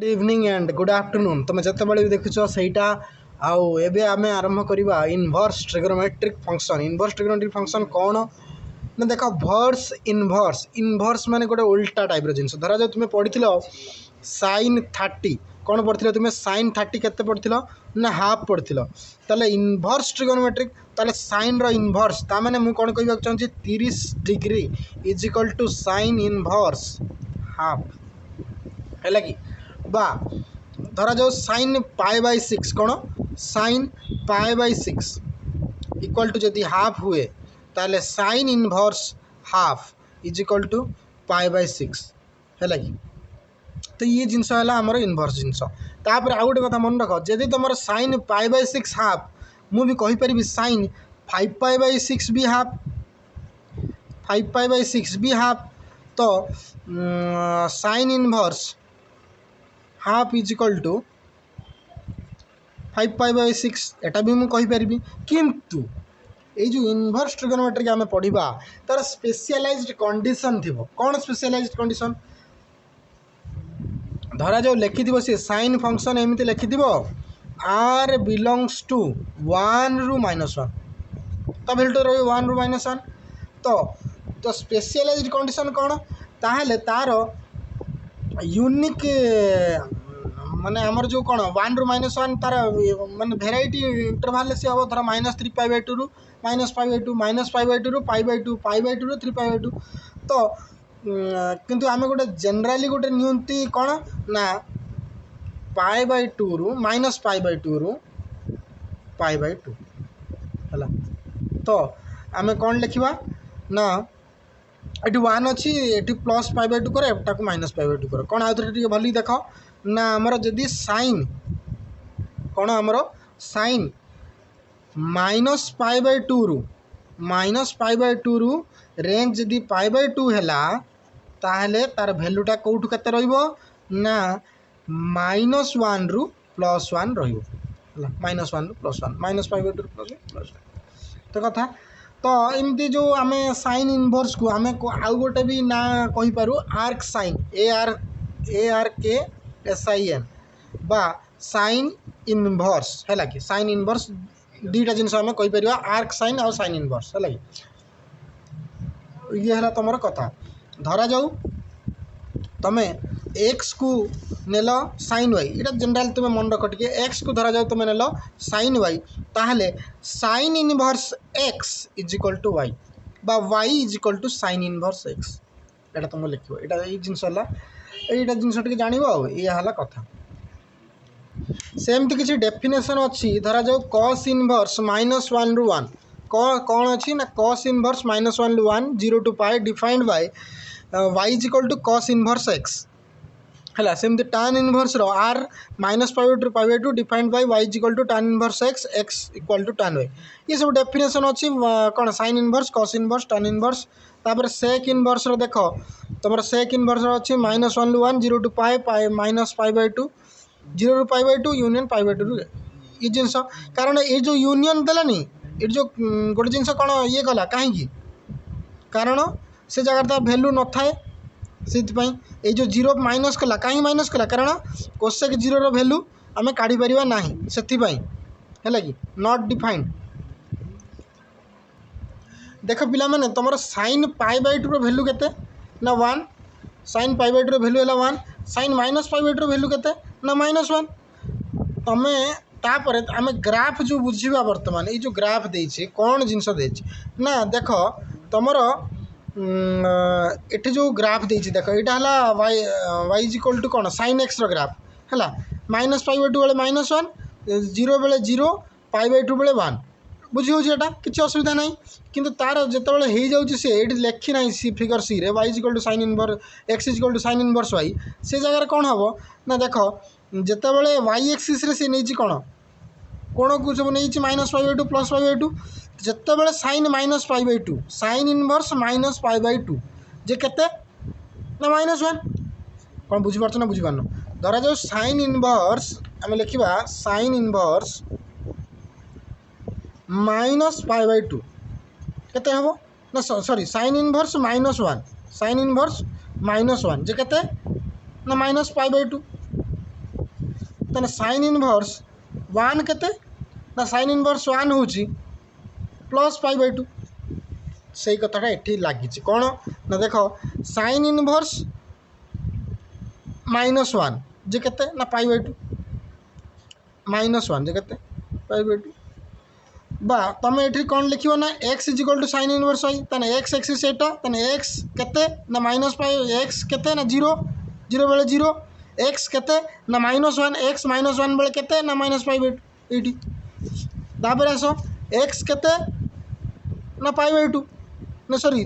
Good evening and good afternoon तुम जिते भी देखुच सहीटा आउ एबे आमे आरंभ करवा inverse trigonometric function. Inverse trigonometric function कौन ना देख वर्स इनवर्स इनवर्स माने गोटे उल्टा टाइप जिन धरा जाओ तुम्हें पढ़ी sin 30 कौन पढ़ी तुम्हें sin 30 केते पढ़ी ना हाफ पढ़ी ताले इनवर्स ट्रिगोनोमेट्रिक ताले sin रो इनवर्स ता माने मु कौन कहबा चाहूँ 30 degree is equal to sin inverse half है कि बा धरा जाओ sin π/6 कौन sin π/6 इक्वल टू जदि हाफ हुए ताले sin inverse half is equal to π/6 है कि तो ये जिनस है आमर इनवर्स जिनस तापर आउ गोटे कथा मन रख जदि तुम sin π/6 हाफ मु भी कहीपरि sin 5π/6 भी हाफ 5π/6 भी हाफ तो sin inverse half is equal to 5π/6 एटा भी मुझे कहीपरि किंतु ये जो इनवर्स ट्रिगोनोमेट्रिक आम पढ़ा तार स्पेशलाइज्ड कंडीशन थी कौन स्पेशलाइज्ड कंडीशन धरा जाओ लिखि सी साइन फंक्शन एमती लिखि r बिलोंग्स टू 1 रू -1 तो भैल्यू रही 1 रू -1 तो स्पेशलाइज्ड कंडीशन कौन ताहले तार यूनिक माने आमर जो कौन 1 रू -1 तार माने भेराइटी इंटरवल से हम धर -3π/2 रू -π/2 -π/2 रू π/2 π/2 रू 3π/2 तो किंतु आम गोटे जेनराली गोटे नियंती कौन ना π/2 रू -π/2 रू π/2 है तो आम कौन लिखा ना ये 1 अच्छी ये प्लस π/2 कर एटा -π/2 कर कौन आउ थे भली देख ना आमर जदि साइन कौन आमर साइन -π/2 रू -π/2 रू रेंज जदि π/2 है ताहले तार भैल्यूटा कौटू केते रहिबो ना -1 रू +1 रहिबो -1 रू +1 -π/2 रू +1 तो कथा तो एमती जो आम साइन इनवर्स को आम आउ गोटे भी ना कही पारू आर्क साइन ARKSIN बा साइन इनवर्स है कि साइन इनवर्स दुईटा जिनस आम कहीपर आर्क साइन आउ साइन इनवर्स है कि ये है तुम कथा धरा जाऊ तुम एक्स को नेल साइन वाई ये जनरल तुम मन रख टे एक्स को धरा जाऊ तुम नेल साइन वाई ताहले sine inverse x is equal to Y बा Y is equal to sine inverse X एटा तुम लिख ये जिनस यहाँ जिनस जान ये कथा सेमती किसी डेफिनेशन अच्छी धरा जाऊ cos इनवर्स -1 रू 1 कौन अच्छी ना cos इनवर्स -1 रू 1 0 to π defined by y is equal to cos inverse x है सेमती tan इनवर्स रो r -π/2 रू π/2 defined by y is equal to tan inverse x equal to tan y ये सब डेफिनेशन अच्छी कौन sin inverse cos inverse tan inverse तापर sec inverse रो देख तुम sec इनवर्स अच्छी -1 रू 1 0 to π -π/2 0 रू π/2 यूनियन π/2 रू ये जिनस कारण ये जो यूनियन देलानी ये जो गोटे जिनस कौन ये कला कहीं कारण से जगह तार भैल्यू न थाए से ये जो 0 माइनस कला कहीं माइनस कला कारण कोसेक 0 रो भैल्यू आम काढ़ी पारिबा नाही से है कि नॉट डिफाइंड देख पिला माने तुम साइन π/2 रो भैल्यू केते ना 1 साइन π/2 रो भैल्यू है 1 साइन -π/2 रो भैल्यू केते ना -1 तुम तापर आम ग्राफ जो बुझा बर्तमान ये जो ग्राफ देछि कौन जिनस देछि ना देख तुमर ये जो ग्राफ देछि देख यहाँ y इज इक्वल टू कौन साइन एक्स रो ग्राफ है -π/2 बेले -1 0 बेले 0 π/2 बेले 1 बुझी होटा किसी असुविधा ना किंतु तार जिते हो जाऊँगी सी ये लिखी ना सी फिगर सी रे y is equal to sine inverse x is equal to sine inverse y से जगह कौन हम ना देख जिते y एक्सीस रे सी नहीं कौन कोण को सब नहीं -π/2 +π/2 जिते साइन -π/2 साइन इनवर्स -π/2 जे केते ना -1 कौन बुझीपार ना बुझीपार धरा जाओ साइन इनवर्स आम लिखा साइन इनवर्स -π/2 केते हम ना sorry sine inverse -1 sine inverse -1 जे केते ना -π/2 ताने साइन इनवर्स 1 केते ना साइन इनवर्स 1 होची प्लस पाई बाय 2 से कथाटा एठी लागिछि कोन ना देखो साइन इनवर्स -1 जे केते ना पाई बाय 2 -1 जे केते पाई बाय 2 बा तुम ये कौन लिख ना x is equal to sine inverse y ताने एक्स एक्सिस एटा ताने एक्स केते ना माइनस पाई एक्स केते ना 0 0 बेले 0 एक्स केते ना -1 एक्स -1 बेले केते ना माइनस पाई एटी तापर आसो एक्स केते ना पाई बाय 2 ना सॉरी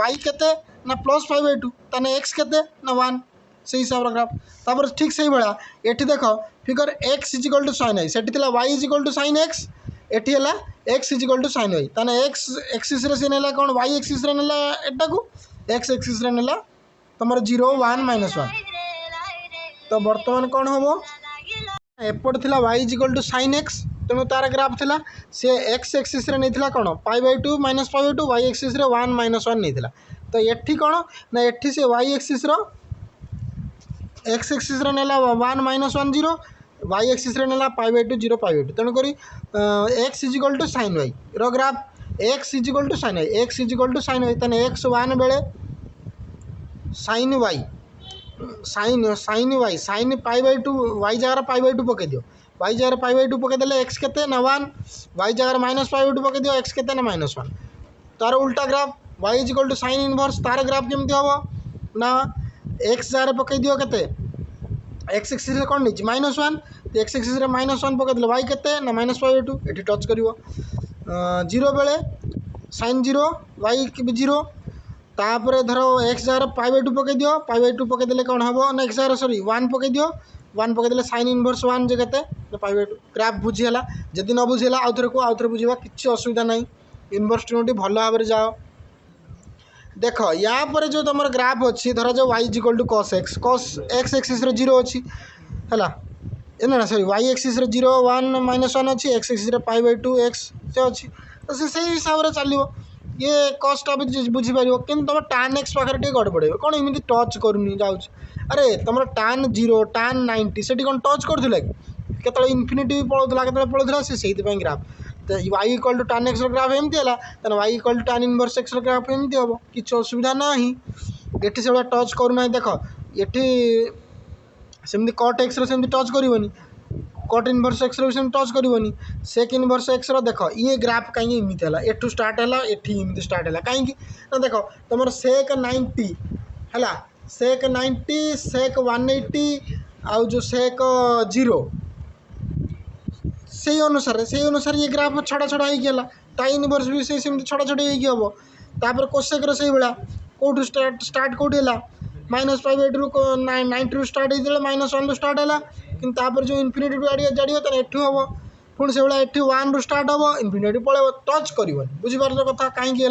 वाई केते ना प्लस पाई बाय 2 ताने एक्स केते ना 1 से हिसाब ग्राफ तापर ठीक से भाया एठी देखो figure X is equal to sine आई सेठी थिला Y is equal to sine X एटी है X is equal to sine Y ताने एक्स एक्सिस रे से नेला कौन वाई एक्सिस रे नेला एटा को एक्स एक्सिस रे नेला तमर 0 1 -1 तो वर्तमान कौन हम एपट थिला Y is equal to sine x तेणु तार ग्राफ थिला से एक्स एक्सिस रे नेथिला कौन pi by 2 minus pi by 2 y axis रे 1 -1 नेथिला तो एठी कौन ना एठी से वाई एक्सिस रो एक्स एक्सिस रे नेला 1 -1 0 वाई एक्सिस रे नेला पाई बाय 2 0 पाई बाय 2 तेणु करी x is equal to sine y रो graph x is equal to sine y x is equal to sine y तने एक्स 1 बेले sine y sine y sine pi by 2 y जगह pi by 2 पके दियो Y जगह pi by 2 पके देले x केते ना 1 वाई जगह माइनस पाई बाय 2 पके दियो एक्स केते ना -1 तार उल्टा graph y is equal to sine inverse तार ग्राफ केमती हबो ना एक्स जगह पके दियो केते एक्स एक्सिस रे कोन नीच -1 तो एक्स एक्सिस रे -1 पके दिले वाई केते ना -2 एठी टच करिवो 0 बेले साइन 0 वाई के 0 तापर धरो एक्स जगह पाई बाय 2 पके दियो पाई बाय 2 पके दिले कोन हबो ना एक्स जगह सॉरी 1 पके दियो 1 पके दिले साइन इनवर्स 1 जे केते तो पाई बाय 2 ग्राफ बुझी हला जदी न बुझी हला आउथरे बुझीबा किछि असुविधा नाही इनवर्स ट्रिगोनोमेट्री भलो भाबरे जाओ देखो या पर जो तुम ग्राफ अच्छी धर जो y is equal to cos x axis रे 0 अच्छी है ना सॉरी वाई एक्सिस रे 0 1 -1 अच्छी एक्स एक्सिस रे पाई बाय 2 एक्स से अच्छी तो से हिसाब से चलो ये कॉस्ट भी बुझीपर कि तुम टान एक्स पाखे टे गड़बड़े कौन एमती टच करूनी जाऊँ अरे तुम टान 0 टान 90 से कौन टच करूला कि केतले इनफिनिटी भी पड़ोला के पड़ोला से ग्राफ तो y equal to tan x graph एमती है y equal to tan inverse x graph एमती हम किसी असुविधा ना ये से टच करूना देख ये सेमती कट एक्स सेमती टच करनी cut inverse x same touch करनी सेक इनवर्स एक्स देख ये ग्राफ कहीं एमती है एठू स्टार्ट है एमती स्टार्ट है कहीं देख तुम सेक 90 है सेक 90 सेक 180 आउ जो सेक 0 से अनुसार ये ग्राफ छड़ा छड़ा हो ता इनवर्स भी से छड़ा छड़ी हम तापर कोसेक से भाया कौटू स्टार्ट कौटी है माइनस पाई बाय 2 90 रू स्टार्ट होते -1 रू स्टार्ट है कि जो इनफिनिटी जाड़िए तो एठू हम पुणी से भाया एठी 1 रू स्टार्ट हम इनफिनिटी पड़े टच कर बुझीपार कथा कहीं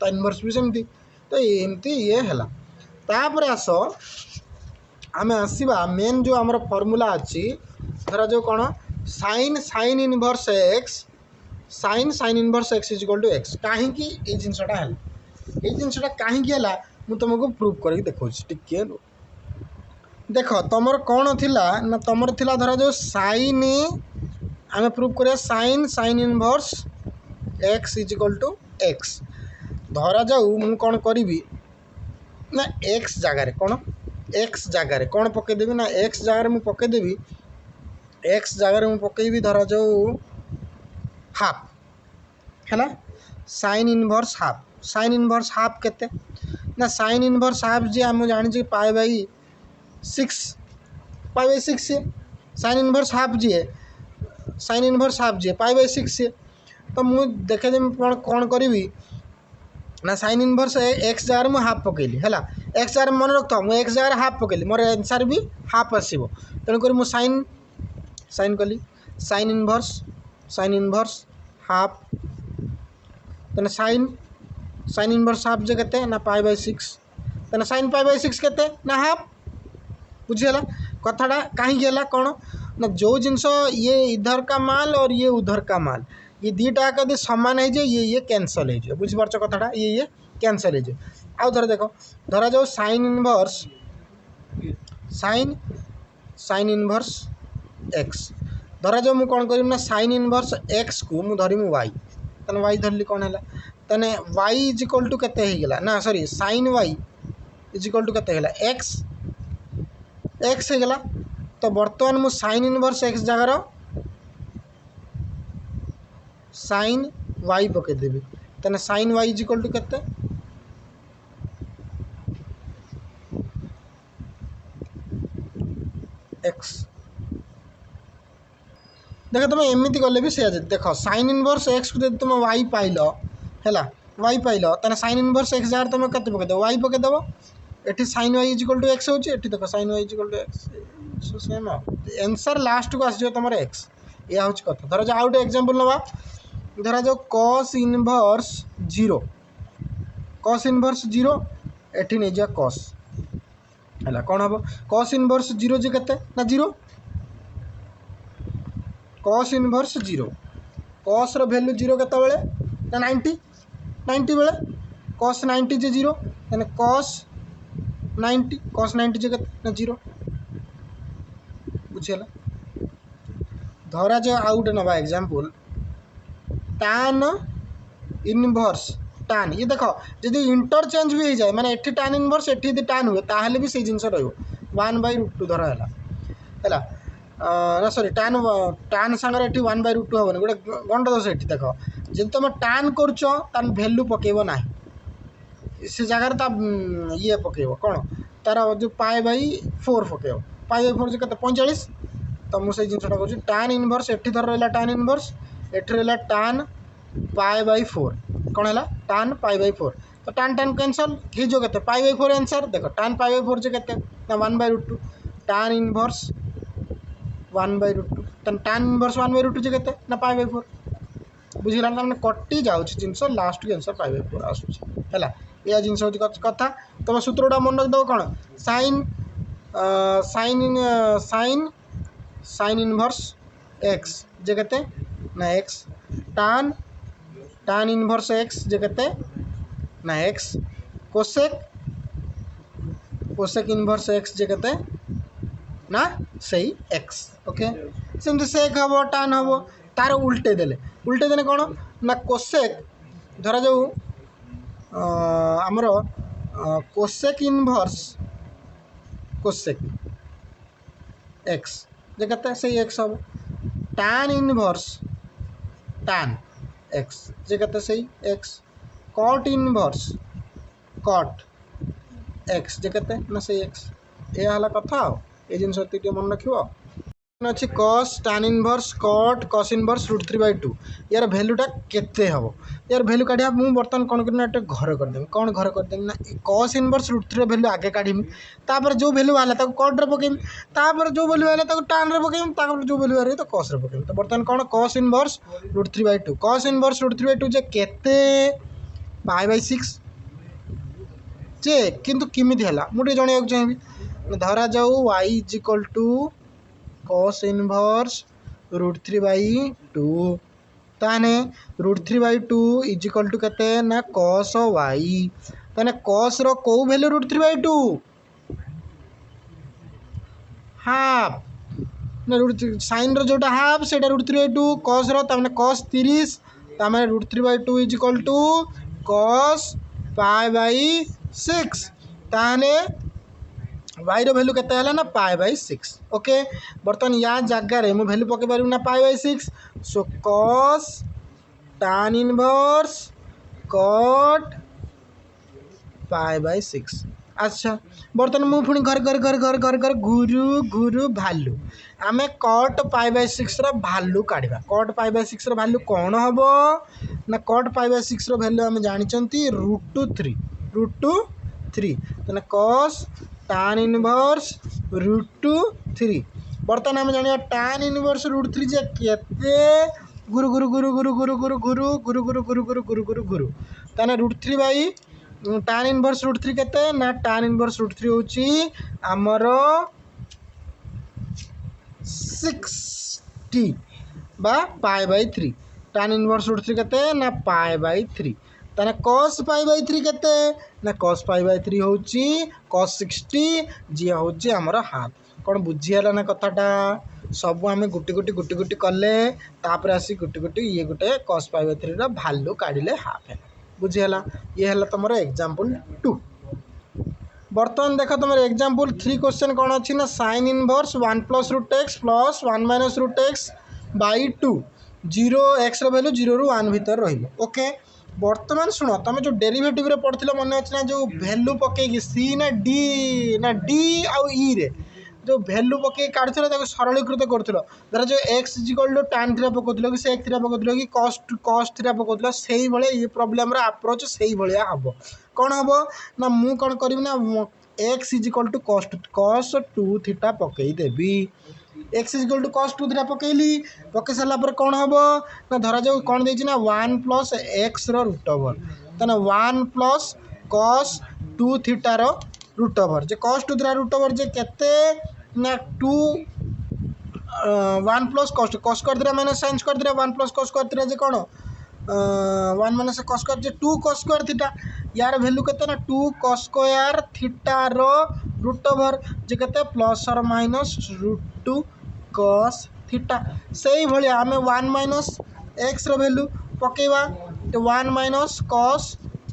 तो इनवर्स भी सेमती तो एमती ये है तापर आस आम आसवा मेन जो आमर फर्मूला अच्छी धरा जो कौन sine inverse x sine inverse x is equal to x कहीं ये जिनसा है ये जिनसा कहीं मुझे तुमको प्रूव करके देखा टिके देख तुम कौन थी ना तुम थी धरा जो साइन आम प्रूव करिया sine inverse x is equal to x धरा जाऊ मु कौन करी ना एक्स जगार कौन एक्स जगार कौन पकईदेवी ना एक्स जगार मुझे पकईदेवी एक्स जगार मुझे पकईबी धरा जाऊ हाफ है साइन इनवर्स हाफ केते ना साइन इनवर्स हाफ जी आम जानी pi by 6 sine inverse half जी है साइन इनवर्स हाफ जी पाई बाई 6 सी तो मुझे देखेदेमी कौन करी ना साइन इनवर्स एक्स जगार मुझे हाफ पकईली है एक्स जगार मन रखता मुझे एक्स जगार हाफ पकईली मोर आंसर भी हाफ आसो तेणुक मुझे साइन कली साइन इनवर्स हाफ तेना साइन इनवर्स हाफ जे केते ना पाई बाय 6 तेना साइन पाई बाय 6 केते ना हाफ बुझीगला कथाटा कहीं कौन ना जो जिनस ये इधर का माल और ये उधर का माल ये दीटा कदि सामान हो ये कैंसल हो बुझीपार कथाटा ये कैंसल हो आउ थोड़ा देख धरा जाओ साइन साइन इनवर्स एक्स धरा जो मुझे कौन करी ना साइन इनवर्स एक्स को मुझे धरमी वाई तेने वाई धरली कौन है तेने वाई इज इक्वल टू केते हो गला ना sorry sine y is equal to केते हो एक्स एक्स हो गला तो बर्तमान मु साइन इनवर्स एक्स जगार साइन वाई पकईदेवी तेने sine y is equal to केते एक्स देख तुम एमती गले भी से देख साइन इनवर्स एक्स को तुम वाई पाइल है वाई पाइल तेना साइन इनवर्स एक्स जार तुम के पकईदेव वाई पकईदेव ये sine y is equal to x होची देख sine y is equal to x same answer last को आस तुम एक्स या हूँ कथा धर जो आउटे एग्जांपल नवा धरा जो कॉस इनवर्स जीरो एठी नहीं जा कॉस है कौन हम कॉस इनवर्स जीरो जे केते ना zero cos inverse zero cos रो वैल्यू जीरो केते बेले ना 90 बेले कॉस 90 जे जीरो यानी कॉस 90 जे केते ना जीरो बुझिला धरा जो आउट नवा एग्जांपल tan इनवर्स tan ये देख जदि इंटरचेंज भी हो जाए माने एठी tan इनवर्स एठी tan हुए ताहले भी से जिनस रहियो 1/√2 धरा है ना सॉरी tan संगे एठी 1/√2 होबनी गोटे गंड दोष एठी देख जदि तुम tan करछ तान वैल्यू पकेबो ना से जगह ता ये पकेबो कोन तार जो π/4 पकेबो π/4 जे कते 45 तो मुझे जिनसा कह tan इनवर्स एठी धर रहा tan इनवर्स एठी रहा tan π/4 कौन है tan π/4 तो tan कैंसल ही जो कहते π/4 आंसर देख tan π/4 जो कहते ना 1/√2 tan इनवर्स 1/√2 tan इनवर्स 1/√2 जो कहते ना π/4 बुझिला ना कटि जाऊँ जिनस लास्ट की आंसर π/4 आसूला या जिनस कथा तुम सूत्रटा मन रखिदेव कौन sine sine sine inverse X जे कहते ना एक्स tan इनवर्स एक्स जे कहते ना एक्स कोसेक इनवर्स एक्स जे कहते ना सही एक्स ओके सेमती सेक हम tan हम तार उल्टे देले कौन ना कोसेक धरा जाऊ आमर कोसेक इनवर्स कोसेक एक्स जे कहते सही एक्स हम tan इनवर्स tan एक्स जे कहते सही X cot inverse cot X जे कहते ना सही एक्स यह है कथा ये जिन मन रखियो अच्छी cos tan inverse cot cos inverse √3/2 यार भैल्यूटा केते हम यार भैल्यू काढ़ा मुझे बर्तमान कौन करना घर करदेवी कौन घर करदेवी ना कॉस इनवर्स √3 भैल्यू आगे काढ़ी तापर जो भैल्यू आला कॉट रे पकेमी तापर जो भैल्यू आला tan रे पकेमी तापर जो भैल्यू आला तो कॉस रे पकेमी तो बर्तमान कौन कॉस इनवर्स √3/2 कॉस इनवर्स √3/2 जे केते π/6 जे किंतु किमिति हला मुझे जणिया चाहिए धरा जाऊ y is equal to cos inverse √3/2 ताने √3/2 इज इक्वल टू केते ना cos y ताने cos रो को वैल्यू √3/2 हाफ ना sin रो जोटा हाफ सेटा √3/2 cos रो ताने cos 30 ताने √3/2 इज इक्वल टू cos π/6 ताने y रो वैल्यू केते हला ना π/6 ओके बर्तमान या जगह रे मु वैल्यू पके पारू ना π/6 सो cos tan इनवर्स cot π/6 अच्छा बर्तमान मु पुणी घर घर घर घर घर घर गुरु गुरु भालू आमे cot π/6 रो भालू काढिबा cot π/6 रो भालू कौन हम ना cot π/6 रो वैल्यू आमे जानिचंती √3 तने cos tan इनवर्स √3 बर्तमान आम जाना tan इनवर्स √3 जे केते गुरु गुरु गुरु गुरु गुरु गुरु गुरु गुरु गुरु गुरु गुरु गुरु गुरु गुरु ताने √3 tan इनवर्स √3 केते ना tan इनवर्स √3 होची हमर 60 बा π/3 tan इनवर्स √3 केते ना π/3 ताने cos π/3 केते ना cos π/3 होची cos 60 जी होची हमर हाफ कौन बुझीगला ना कथाटा सब आम गुटी गुटी गुटी गुटी कले तापर आसी गुटी गुटी ये गोटे cos π/3 भाल्यू काढ़ले हाफ है बुझीगला ये है तुम एग्जांपल 2। बर्तमान देख तुम एग्जांपल 3 क्वेश्चन कौन अच्छी ना sin inverse 1 + √x plus 1 - √x by 2 0 x value 0 ରୁ 1 भितर रही ओके। बर्तमान शुण तुम जो डेरिवेटिव रे पढ़थिल मन अच्छे ना जो वैल्यू पकईकि सी ना डी आउ ई रे जो वैल्यू पकई काढ़ुल सरलीकृत करूँ धर जो एक्स इक्वल tan थीटा पकाउल कि sec थीटा पकाउल कि cos थीटा पकाउल से ये प्रोब्लेम आप्रोच से भाया हम कौन हम ना मु कौन करी ना X equal to cos 2 theta पकईदेवी X equal to cos 2 theta पकईली पकई सारापर कौन हम ना धरा जाऊ कौन देना ना 1 + x √ओवर तेना 1 + cos 2 थीटा √ओवर जे cos 2 थीटा √ओवर जे केते ना 2 1 + cos कर दिया माइनस sin कर दिया 1 + cos कर दिया जे कौन 1 - cos कर जे 2 cos स्क्वायर थीटा यार वैल्यू केते ना 2 cos स्क्वायर थीटा √ओवर जे केते ± √2 cos थीटा से ही भाया आम 1 - x वैल्यू पकेवा 1 - cos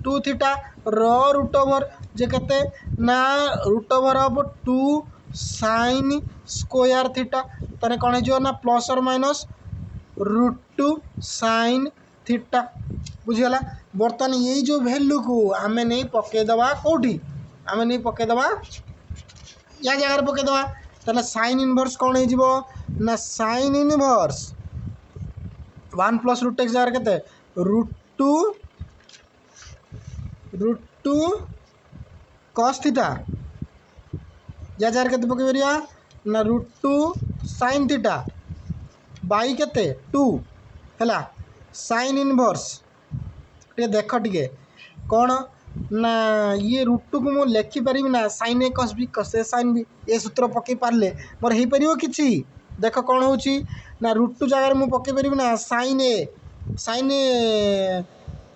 2 थीटा √ओवर जे केते ना √over of 2 sin square theta ताने कौन हो ना ±√2 sin थीटा बुझीगला। बर्तमान यही जो वैल्यू को आम नहीं पकईदे कौटी आम नहीं पकईदे या जगह पकईदे ताले sin इनवर्स कौन हो ना sin इनवर्स 1 + √x जगह केते √2 cos थीटा या जगह केते पकई परिया ना √2 sin थीटा बाई केते 2 है sin इनवर्स टे देख टे कौन ना ये √2 को मुझे लेखिपारि ना sin a cos b cos a sin b ये सूत्र पकई पारे मोर हो पार कि देख कौन हो ना √2 जगह मुझे पकई पारि ना sin a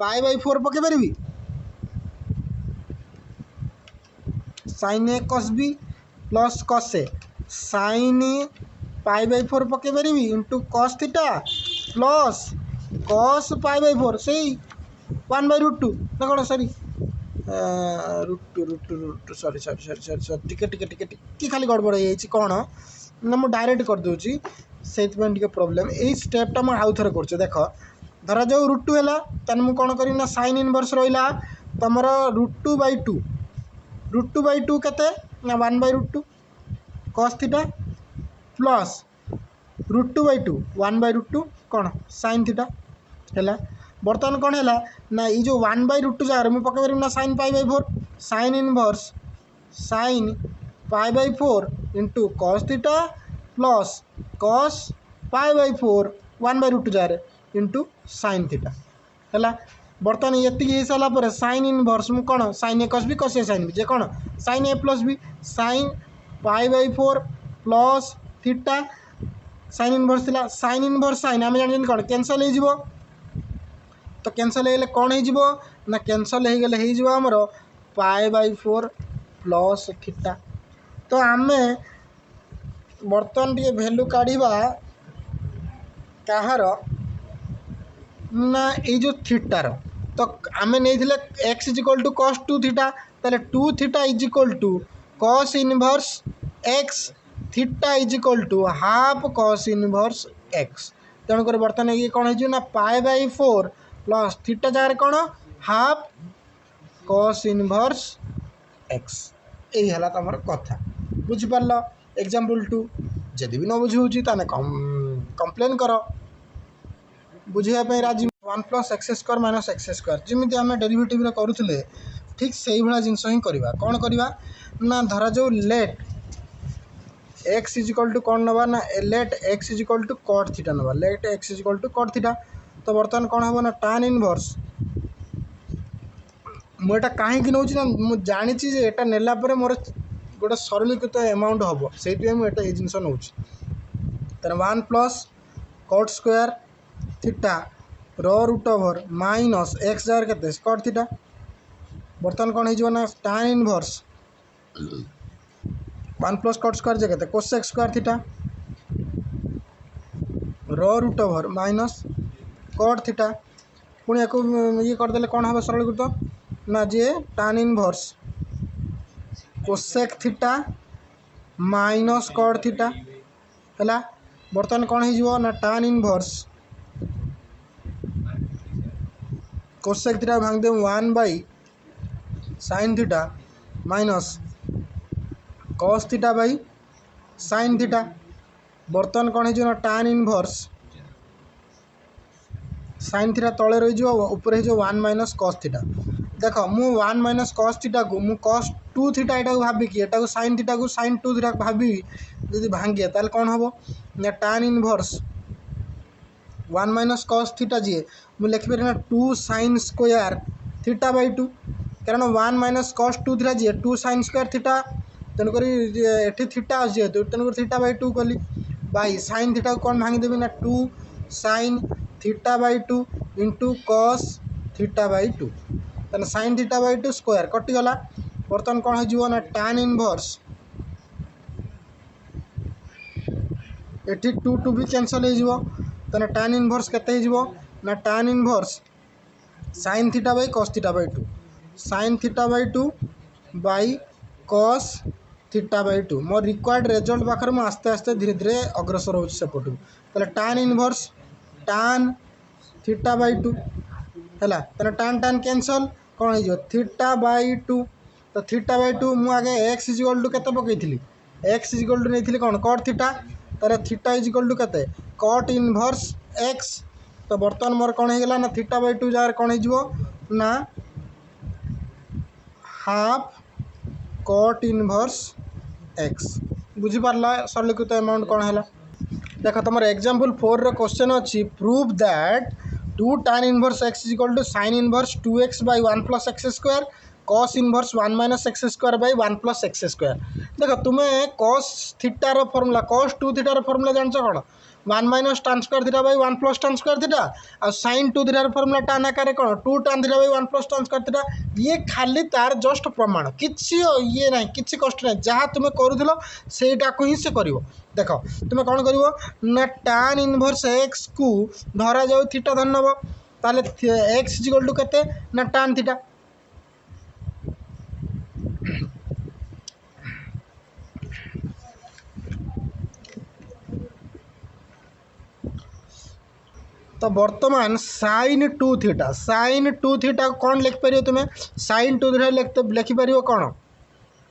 π/4 पकई पारि sin a cos b plus cos a sin π/4 पकई पारि इंटू cos थीटा प्लस cos π/4 से 1/√2 ना कौन सॉरी √2 सॉरी टिके खाली गड़बड़ हो कौन ना मुझे डायरेक्ट करदे से प्रोब्लेम यही स्टेपटा मुझे आउ थे कर देख धरा जाऊ √2 है तेन मुझे कौन करी ना sin इनवर्स रहा तुम √2/2 केते ना 1/√2 cos थीटा प्लस √2/2 1/√2 कौन sin थीटा है। बर्तमान कौन है ना ये जो 1/√2 जगह मुझे पकई पारि ना sin π/4 sin inverse sin π/4 into cos थीटा प्लस cos π/4 1/√2 जगह इंटू sin थीटा है। बर्तमान ये सारापर sin इनवर्स मु कौन sin a cos b cos a sin b जे कौन sin a + b sin π/4 plus theta sin inverse थिला sin इनवर्स sin आम जान कौन कैंसल हो तो कैंसल हो कौन हो ना कैंसल हो गले होमर π/4 प्लस थीटा तो आम बर्तमान टे वैल्यू काढ़ा कहार ना ये जो थीटार तो आम नहीं x equal to cos 2 theta ताले 2 theta is equal to cos inverse x theta is equal to half cos inverse x तेणुक बर्तमान ये कौन हो ना π/4 प्लस थीटा जगह कौन हाफ cos इनवर्स एक्स यही है तुम कथा बुझिपार एग्जांपल 2 जदि भी न बुझे कंप्लेन कर बुझाई राजी 1 + x² - x² जमी आम डेरिवेटिव करूँ ठीक से भाया जिनस ही करवा कौन करवा ना धरा जाऊ लेट x इक्वल टू कौन नवा ना let x equal to cot theta नवा let x equal to cot theta तो बर्तमान कौन हम ना tan इनवर्स मुझे कहीं नौ ना मुझे जानी एटा नेला मोर गोटे सरलीकृत अमाउंट हम से मुझे जिनस नौ 1 + cot स्क्वायर थीटा √ओवर माइनस एक्स जगह के cot थीटा बर्तमान कौन हो ना tan inverse one plus cot square जगह कोसेक स्क्वायर थीटा रो root over minus cot theta पुणी एक ये करदे कौन हम सरलीकृत ना जे tan inverse cosec theta minus cot theta है बर्तमान कौन हो ना tan इनवर्स कोसेक थीटा भांग दे 1/sin theta minus cos theta by sin theta बर्तमान कौन हो tan इनवर्स sin थीटा तले रही ऊपर हो 1 - cos थीटा देख मु 1 - cos थीटा को मु cos 2 थीटा यहाँ भाविकी एटा sin थीटा को sin 2 थीटा भावी जब भांगे ताल कौन हम ना tan इनवर्स 1 - cos थीटा जी मुझे लिखिपारे ना 2 sin स्क्वायर थीटा बाई 2 कारण 1 - cos 2 थीटा जी 2 sin स्क्वायर थीटा तेणुक ये थीटा जेहेतु तेणुक थीटा बाई 2 कली बाई sin थीटा को कौन भांगीदेवी ना 2 sin theta by 2 into cos theta by 2 तेना sin थीटा बाई 2 स्क्वायर कटिगला बर्तमान कौन हो ना tan इनवर्स एटी 2 2 भी कैंसल हो tan इनवर्स केते हो ना tan inverse sin theta by cos theta by 2 sin theta by 2 by cos theta by 2 more required result पाखे मुझे आस्ते आस्ते धीरे धीरे अग्रसर हो सेपटू तो tan inverse tan theta by 2 है tan कैंसल कौन हो थीटा बाई 2 तो थीटा बाई 2 मुझे आगे x इजिकल टू केते पकई x इजिकल टू नहीं कौन कट थीटा तार थीटा इजिकल टू केते कट इनवर्स x तो बर्तमान मोर कौन होगा ना थीटा बाई 2 जगह कौन हो ना हाफ कट इनवर्स x बुझीपार सरलीकृत अमाउंट कौन है देख तुम एग्जांपल 4 रो क्वेश्चन अच्छी prove that 2 tan inverse x equal to sin inverse 2x by 1 plus x square cos inverse 1 minus x square by 1 plus x square देख तुम्हें cos थीटा रो फॉर्मूला cos 2 थीटा रो फॉर्मूला जानछ कोन 1 minus tan square theta by 1 plus tan square theta और sin 2 theta रो formula tan आकार कोन 2 tan theta by 1 plus tan square theta ये खाली तार जस्ट प्रमाण किछि ये नहीं किछि कष्ट नहीं जहाँ तुम्हें करूथिलो सेटा को ही से करिवो देख तुम्हें कौन करिवो ना tan इनवर्स x को धरा जाऊ थीटा धन नब ताले x इक्वल टू केते ना tan थीटा तो बर्तमान sin 2 थीटा कौन लिखिपर तुम्हें sin 2 थीटा लिखिपर कौन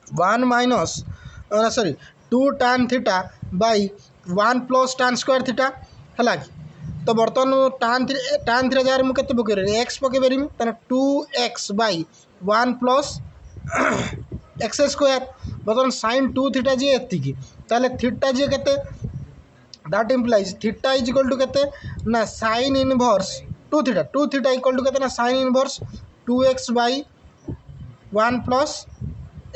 1 minus sorry 2 tan theta by 1 plus tan square theta है तो बर्तमान tan थीटा जगह मुझे पकड़ एक्स पकई पारि 2x by 1 plus x square बर्तमान sin 2 थीटा जी एतिकी ताले थीटा जी केते that implies theta is equal to केते ना sin inverse 2 theta equal to केते ना sin inverse 2x by 1 plus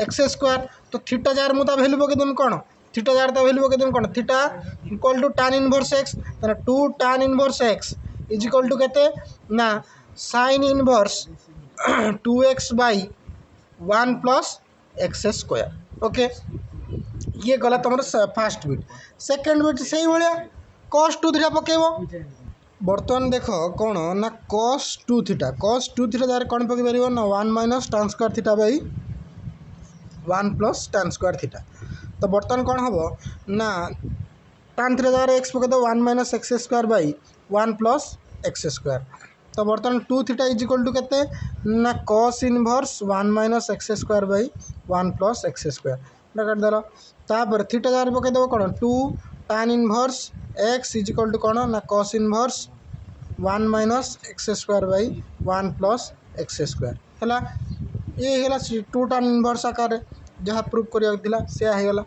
x square तो थीटा जार मुझे वैल्यू पकई देम कौन थीटा जार वैल्यू पकई देम कौन theta equal to tan inverse x तो 2 tan inverse x is equal to केते ना sin inverse 2x by 1 plus x square okay ये गला तुम फास्ट बिट सेकेंड बिट से भाया cos 2 थीटा पकेबो बर्तमान देख कौन ना cos 2 थीटा जगह कौन पकई पार ना 1 minus tan square theta by 1 plus tan square theta तो बर्तमान कौन हम ना tan थीटा जगह x पकई दो 1 minus x square by 1 plus x square तो बर्तमान 2 थीटा इज इक्वल टू केते ना cos inverse 1 minus x square by 1 plus x square काट देल तापर थीटा जगह पकई देव कौन 2 tan inverse x is equal to कौन ना cos inverse 1 minus x square by 1 plus x square है ये 2 tan इनवर्स आकार जहाँ प्रूफ करा से गला